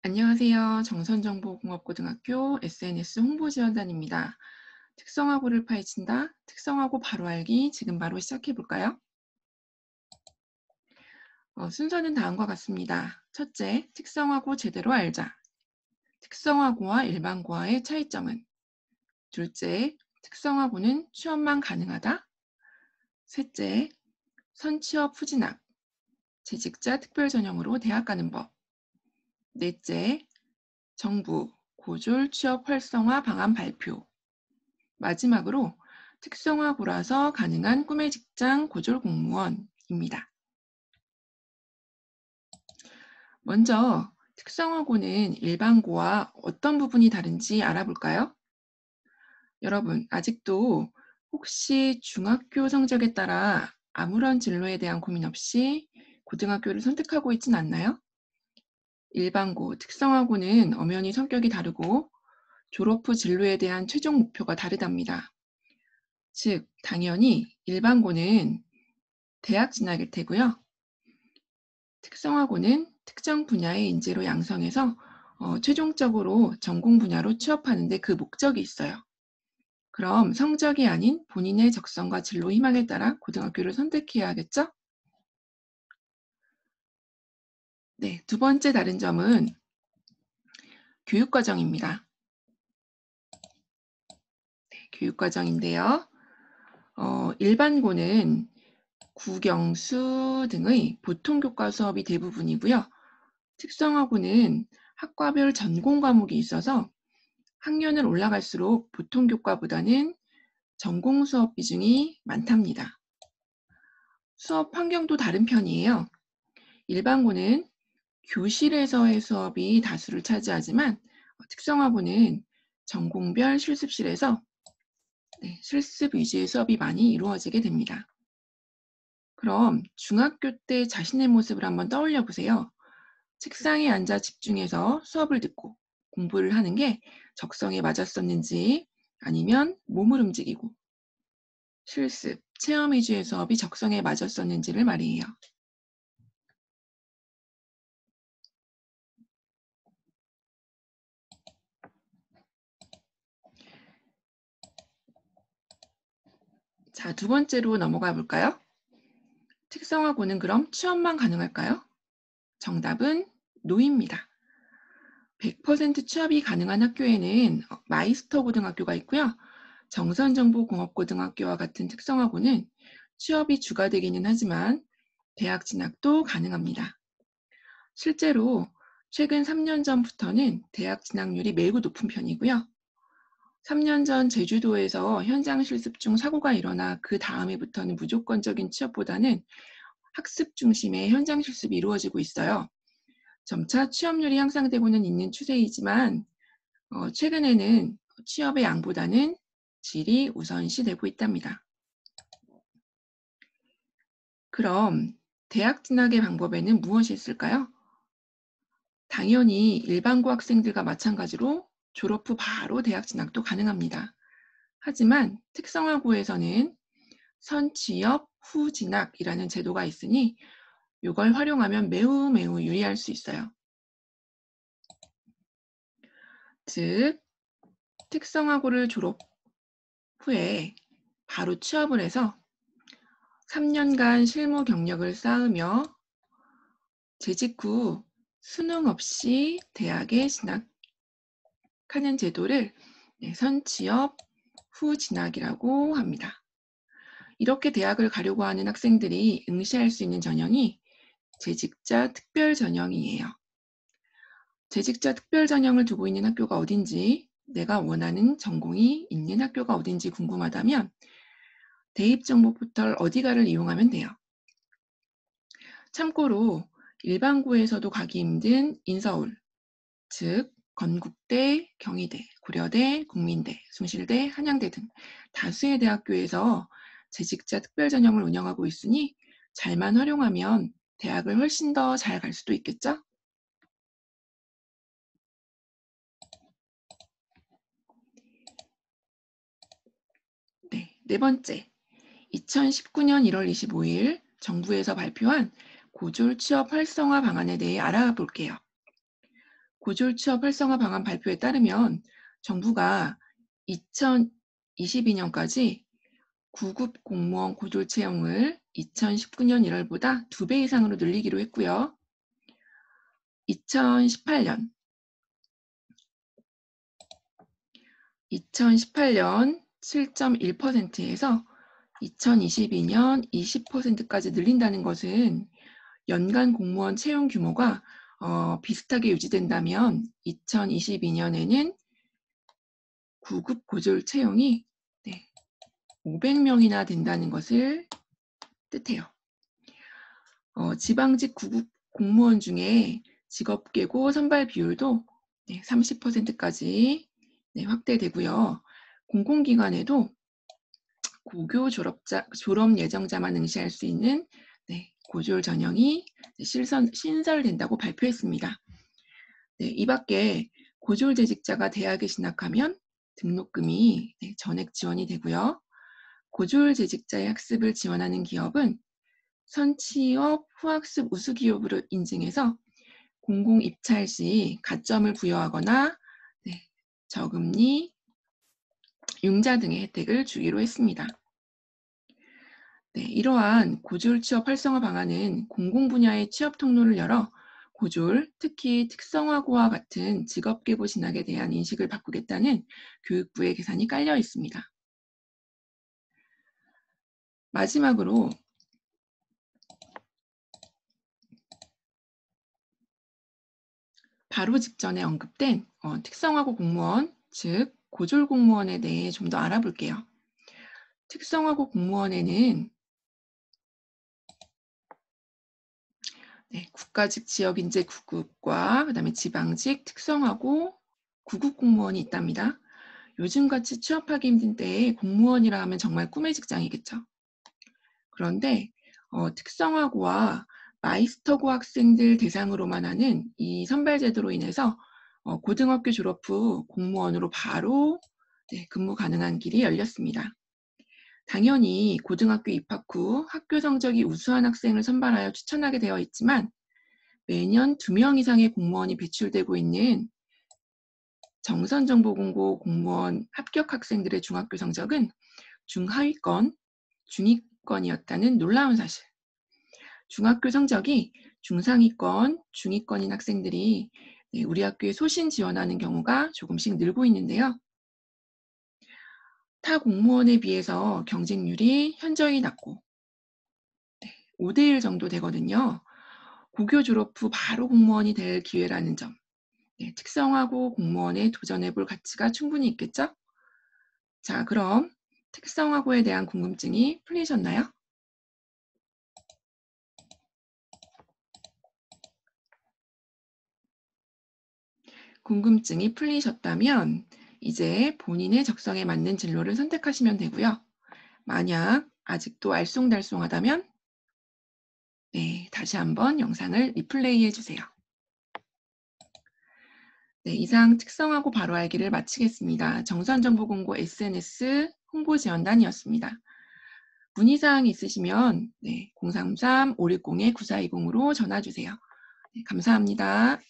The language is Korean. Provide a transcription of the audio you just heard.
안녕하세요. 정선정보공업고등학교 SNS 홍보지원단입니다. 특성화고를 파헤친다. 특성화고 바로 알기. 지금 바로 시작해 볼까요? 순서는 다음과 같습니다. 첫째, 특성화고 제대로 알자. 특성화고와 일반고와의 차이점은? 둘째, 특성화고는 취업만 가능하다. 셋째, 선취업 후진학. 재직자 특별 전형으로 대학 가는 법. 넷째, 정부 고졸 취업 활성화 방안 발표. 마지막으로 특성화고라서 가능한 꿈의 직장 고졸 공무원입니다. 먼저 특성화고는 일반고와 어떤 부분이 다른지 알아볼까요? 여러분, 아직도 혹시 중학교 성적에 따라 아무런 진로에 대한 고민 없이 고등학교를 선택하고 있진 않나요? 일반고, 특성화고는 엄연히 성격이 다르고 졸업 후 진로에 대한 최종 목표가 다르답니다. 즉, 당연히 일반고는 대학 진학일 테고요. 특성화고는 특정 분야의 인재로 양성해서 최종적으로 전공 분야로 취업하는 데 그 목적이 있어요. 그럼 성적이 아닌 본인의 적성과 진로 희망에 따라 고등학교를 선택해야 하겠죠? 네, 두 번째 다른 점은 교육과정입니다. 교육과정인데요. 일반고는 국영수 등의 보통 교과 수업이 대부분이고요. 특성화고는 학과별 전공 과목이 있어서 학년을 올라갈수록 보통 교과보다는 전공 수업 비중이 많답니다. 수업 환경도 다른 편이에요. 일반고는 교실에서의 수업이 다수를 차지하지만 특성화고는 전공별 실습실에서 실습 위주의 수업이 많이 이루어지게 됩니다. 그럼 중학교 때 자신의 모습을 한번 떠올려 보세요. 책상에 앉아 집중해서 수업을 듣고 공부를 하는 게 적성에 맞았었는지 아니면 몸을 움직이고 실습, 체험 위주의 수업이 적성에 맞았었는지를 말이에요. 자, 두 번째로 넘어가 볼까요? 특성화고는 그럼 취업만 가능할까요? 정답은 노입니다. 100% 취업이 가능한 학교에는 마이스터 고등학교가 있고요. 정선정보공업고등학교와 같은 특성화고는 취업이 주가 되기는 하지만 대학 진학도 가능합니다. 실제로 최근 3년 전부터는 대학 진학률이 매우 높은 편이고요. 3년 전 제주도에서 현장 실습 중 사고가 일어나 그 다음해부터는 무조건적인 취업보다는 학습 중심의 현장 실습이 이루어지고 있어요. 점차 취업률이 향상되고는 있는 추세이지만 최근에는 취업의 양보다는 질이 우선시되고 있답니다. 그럼 대학 진학의 방법에는 무엇이 있을까요? 당연히 일반고 학생들과 마찬가지로 졸업 후 바로 대학 진학도 가능합니다. 하지만 특성화고에서는 선취업 후 진학이라는 제도가 있으니 이걸 활용하면 매우 유리할 수 있어요. 즉, 특성화고를 졸업 후에 바로 취업을 해서 3년간 실무 경력을 쌓으며 재직 후 수능 없이 대학에 진학하는 제도를 선취업 후 진학이라고 합니다. 이렇게 대학을 가려고 하는 학생들이 응시할 수 있는 전형이 재직자 특별 전형이에요. 재직자 특별 전형을 두고 있는 학교가 어딘지, 내가 원하는 전공이 있는 학교가 어딘지 궁금하다면 대입정보 포털 어디가를 이용하면 돼요. 참고로 일반고에서도 가기 힘든 인서울, 즉 건국대, 경희대, 고려대, 국민대, 숭실대, 한양대 등 다수의 대학교에서 재직자 특별 전형을 운영하고 있으니 잘만 활용하면 대학을 훨씬 더 잘 갈 수도 있겠죠? 네, 네 번째. 2019년 1월 25일 정부에서 발표한 고졸 취업 활성화 방안에 대해 알아볼게요. 고졸 취업 활성화 방안 발표에 따르면 정부가 2022년까지 9급 공무원 고졸 채용을 2019년 1월보다 2배 이상으로 늘리기로 했고요. 2018년 7.1%에서 2022년 20%까지 늘린다는 것은 연간 공무원 채용 규모가 비슷하게 유지된다면 2022년에는 9급 고졸 채용이 500명이나 된다는 것을 뜻해요. 지방직 9급 공무원 중에 직업계고 선발 비율도 30%까지 확대되고요. 공공기관에도 고교 졸업 예정자만 응시할 수 있는 고졸 전형이 신설된다고 발표했습니다. 이 밖에 고졸 재직자가 대학에 진학하면 등록금이 전액 지원이 되고요. 고졸 재직자의 학습을 지원하는 기업은 선취업 후학습 우수기업으로 인증해서 공공 입찰 시 가점을 부여하거나 저금리, 융자 등의 혜택을 주기로 했습니다. 이러한 고졸 취업 활성화 방안은 공공 분야의 취업 통로를 열어 고졸, 특히 특성화고와 같은 직업계고 진학에 대한 인식을 바꾸겠다는 교육부의 계산이 깔려 있습니다. 마지막으로 바로 직전에 언급된 특성화고 공무원, 즉 고졸 공무원에 대해 좀 더 알아볼게요. 특성화고 공무원에는 국가직 지역인재 9급과 그다음에 지방직 특성화고 9급 공무원이 있답니다. 요즘같이 취업하기 힘든 때에 공무원이라 하면 정말 꿈의 직장이겠죠. 그런데 특성화고와 마이스터고 학생들 대상으로만 하는 이 선발제도로 인해서 고등학교 졸업 후 공무원으로 바로 근무 가능한 길이 열렸습니다. 당연히 고등학교 입학 후 학교 성적이 우수한 학생을 선발하여 추천하게 되어 있지만 매년 2명 이상의 공무원이 배출되고 있는 정선정보공고 공무원 합격 학생들의 중학교 성적은 중하위권, 중위권이었다는 놀라운 사실. 중학교 성적이 중상위권, 중위권인 학생들이 우리 학교에 소신 지원하는 경우가 조금씩 늘고 있는데요. 타 공무원에 비해서 경쟁률이 현저히 낮고 5대1 정도 되거든요. 고교 졸업 후 바로 공무원이 될 기회라는 점, 특성화고 공무원에 도전해볼 가치가 충분히 있겠죠? 자, 그럼 특성화고에 대한 궁금증이 풀리셨나요? 궁금증이 풀리셨다면 이제 본인의 적성에 맞는 진로를 선택하시면 되고요. 만약 아직도 알쏭달쏭하다면 다시 한번 영상을 리플레이 해주세요. 이상 특성화고 바로 알기를 마치겠습니다. 정선정보공고 SNS 홍보지원단이었습니다. 문의사항이 있으시면 033-560-9420으로 전화주세요. 감사합니다.